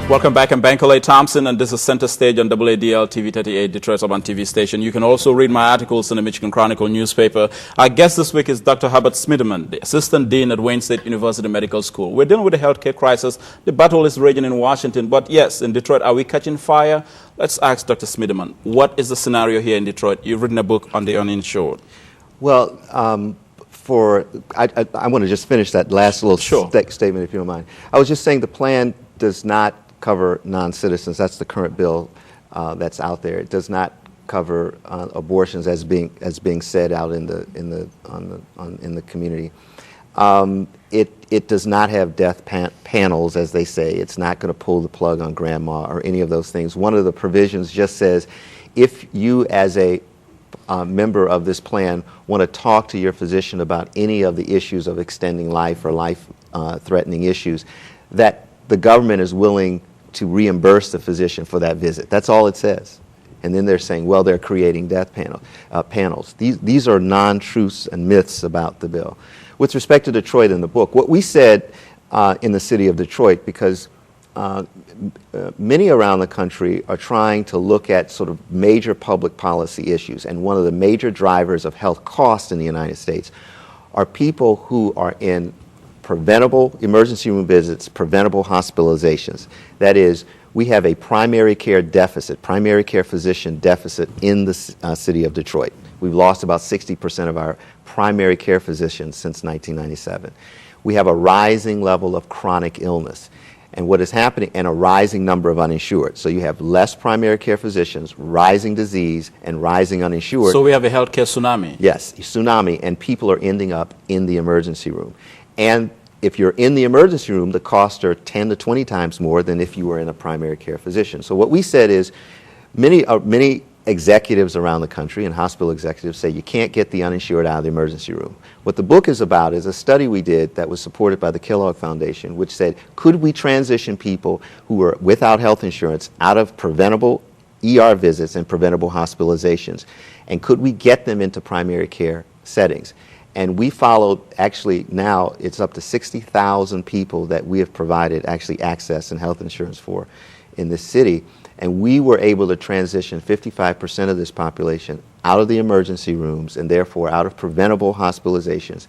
Welcome back. I'm Bankole Thompson, and this is Center Stage on WADL TV 38, Detroit's urban TV station. You can also read my articles in the Michigan Chronicle newspaper. Our guest this week is Dr. Herbert Smiderman, the Assistant Dean at Wayne State University Medical School. We're dealing with a healthcare crisis. The battle is raging in Washington, but yes, in Detroit, are we catching fire? Let's ask Dr. Smiderman, what is the scenario here in Detroit? You've written a book on the uninsured. Well, I want to just finish that last little statement, if you don't mind. I was just saying the plan does not cover non-citizens. That's the current bill that's out there. It does not cover abortions as being said out in the community. It does not have death panels, as they say. It's not going to pull the plug on grandma or any of those things. One of the provisions just says, if you as a member of this plan want to talk to your physician about any of the issues of extending life or life-threatening issues, that the government is willing to reimburse the physician for that visit. That's all it says. And then they're saying, well, they're creating death panels. These are non-truths and myths about the bill. With respect to Detroit in the book, what we said in the city of Detroit, because many around the country are trying to look at sort of major public policy issues, and one of the major drivers of health costs in the United States are people who are in preventable emergency room visits, preventable hospitalizations. That is, we have a primary care deficit, primary care physician deficit in the city of Detroit. We've lost about 60% of our primary care physicians since 1997. We have a rising level of chronic illness. And what is happening, and a rising number of uninsured. So you have less primary care physicians, rising disease, and rising uninsured. So we have a healthcare tsunami. Yes, tsunami, and people are ending up in the emergency room. And if you're in the emergency room, the costs are 10 to 20 times more than if you were in a primary care physician. So what we said is, many executives around the country and hospital executives say you can't get the uninsured out of the emergency room. What the book is about is a study we did that was supported by the Kellogg Foundation, which said, could we transition people who are without health insurance out of preventable ER visits and preventable hospitalizations? And could we get them into primary care settings? And we followed, actually now it's up to 60,000 people that we have provided actually access and health insurance for in this city. And we were able to transition 55% of this population out of the emergency rooms and therefore out of preventable hospitalizations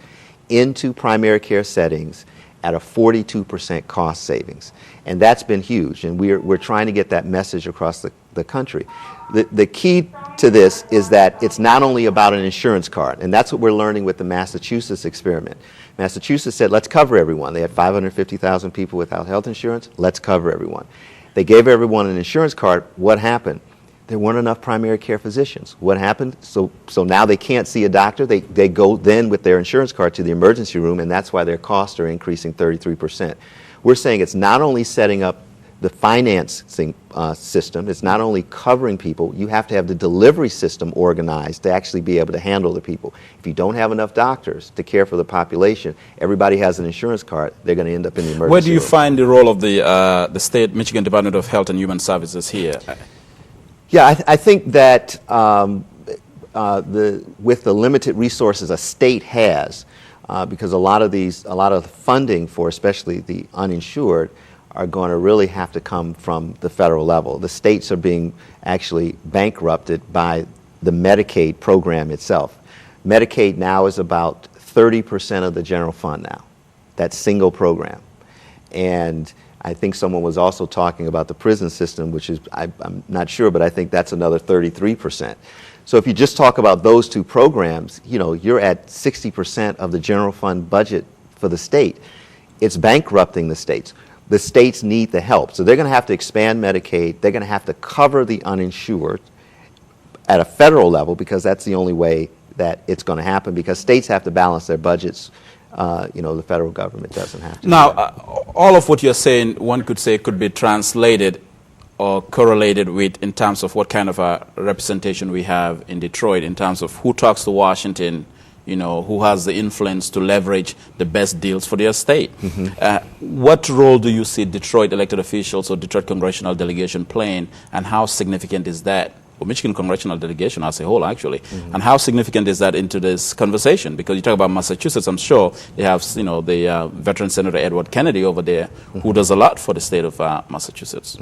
into primary care settings at a 42% cost savings. And that's been huge. And we're trying to get that message across the country. The key to this is that it's not only about an insurance card, and that's what we're learning with the Massachusetts experiment. Massachusetts said, let's cover everyone. They had 550,000 people without health insurance. Let's cover everyone. They gave everyone an insurance card. What happened? There weren't enough primary care physicians. What happened? So now they can't see a doctor. They go then with their insurance card to the emergency room, and that's why their costs are increasing 33%. We're saying it's not only setting up the financing system, it's not only covering people, you have to have the delivery system organized to actually be able to handle the people. If you don't have enough doctors to care for the population, everybody has an insurance card, they're going to end up in the emergency room. Where do you find the role of the state Michigan Department of Health and Human Services here? Yeah, I think that with the limited resources a state has, because a lot of funding for especially the uninsured are going to really have to come from the federal level. The states are being actually bankrupted by the Medicaid program itself. Medicaid now is about 30% of the general fund now, that single program. And I think someone was also talking about the prison system, which is, I'm not sure, but I think that's another 33%. So if you just talk about those two programs, you know, you're at 60% of the general fund budget for the state. It's bankrupting the states. The states need the help. So they're going to have to expand Medicaid. They're going to have to cover the uninsured at a federal level, because that's the only way that it's going to happen, because states have to balance their budgets. The federal government doesn't have to. Now, all of what you're saying, one could say, could be translated or correlated with in terms of what kind of a representation we have in Detroit, in terms of who talks to Washington, who has the influence to leverage the best deals for their state. Mm-hmm. What role do you see Detroit elected officials or Detroit congressional delegation playing, and how significant is that? or Michigan congressional delegation as a whole, actually. And how significant is that into this conversation? Because you talk about Massachusetts, I'm sure they have, you know, the veteran Senator Edward Kennedy over there, who does a lot for the state of Massachusetts.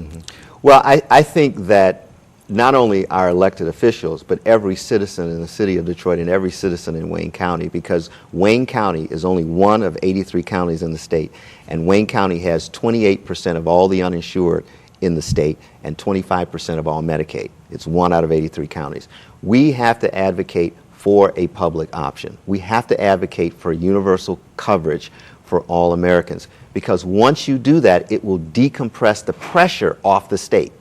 Well, I think that not only our elected officials, but every citizen in the city of Detroit and every citizen in Wayne County, because Wayne County is only one of 83 counties in the state, and Wayne County has 28% of all the uninsured in the state and 25% of all Medicaid. It's one out of 83 counties. We have to advocate for a public option. We have to advocate for universal coverage for all Americans, because once you do that, it will decompress the pressure off the state.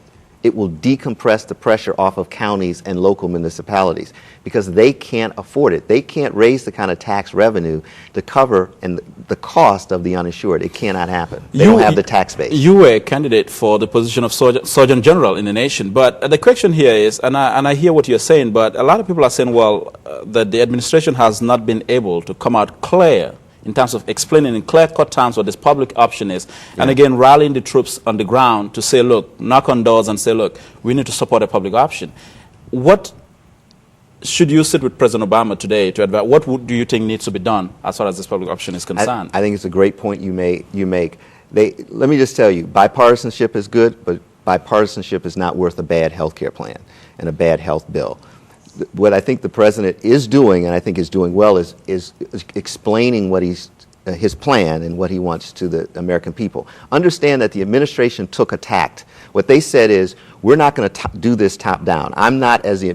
It will decompress the pressure off of counties and local municipalities, because they can't afford it. They can't raise the kind of tax revenue to cover and the cost of the uninsured. It cannot happen. They don't have the tax base. You were a candidate for the position of Surgeon General in the nation, but the question here is, and I hear what you're saying, but a lot of people are saying, well, that the administration has not been able to come out clear in terms of explaining in clear-cut terms what this public option is, and again, rallying the troops on the ground to say, look, knock on doors and say, look, we need to support a public option. What should you sit with President Obama today to advise? What do you think needs to be done as far as this public option is concerned? I think it's a great point you make. Let me just tell you, bipartisanship is good, but bipartisanship is not worth a bad health care plan and a bad health bill. What I think the president is doing, and I think is doing well, is explaining what his plan and what he wants to the American people. Understand that the administration took a tact. What they said is, we're not going to do this top down. I'm not, as the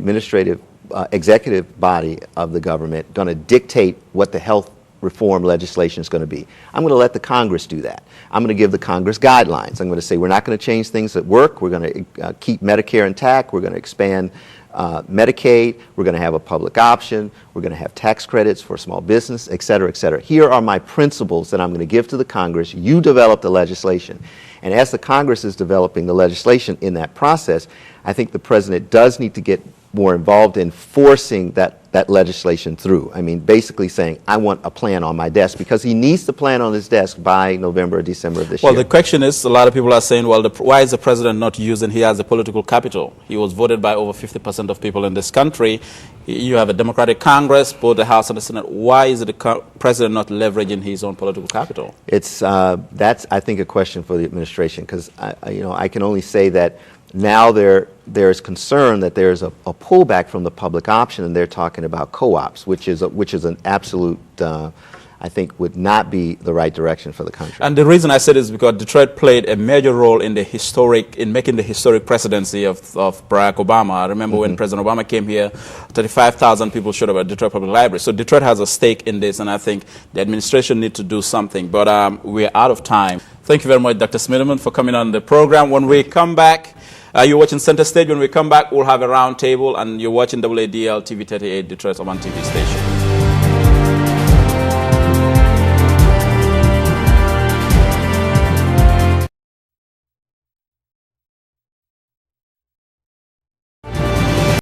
executive body of the government, going to dictate what the health reform legislation is going to be. I'm going to let the Congress do that. I'm going to give the Congress guidelines. I'm going to say we're not going to change things that work. We're going to keep Medicare intact. We're going to expand Medicaid. We're going to have a public option. We're going to have tax credits for small business, et cetera, et cetera. Here are my principles that I'm going to give to the Congress. You develop the legislation. And as the Congress is developing the legislation in that process, I think the president does need to get more involved in forcing that legislation through. I mean, basically saying, I want a plan on my desk, because he needs the plan on his desk by November or December of this year. Well, the question is, a lot of people are saying, well, why is the president not using, he has a political capital. He was voted by over 50% of people in this country. You have a Democratic Congress, both the House and the Senate. Why is the president not leveraging his own political capital? That's, I think, a question for the administration, because I can only say that now there's concern that there's a pullback from the public option, and they're talking about co-ops, which is an absolute, I think, would not be the right direction for the country. And the reason I said is because Detroit played a major role in making the historic presidency of Barack Obama. I remember when President Obama came here, 35,000 people showed up at Detroit Public Library. So Detroit has a stake in this, and I think the administration needs to do something. But we're out of time. Thank you very much, Dr. Smitherman, for coming on the program. When we come back, you're watching Center Stage. When we come back, we'll have a round table, and you're watching WADL TV 38, Detroit's Urban TV station.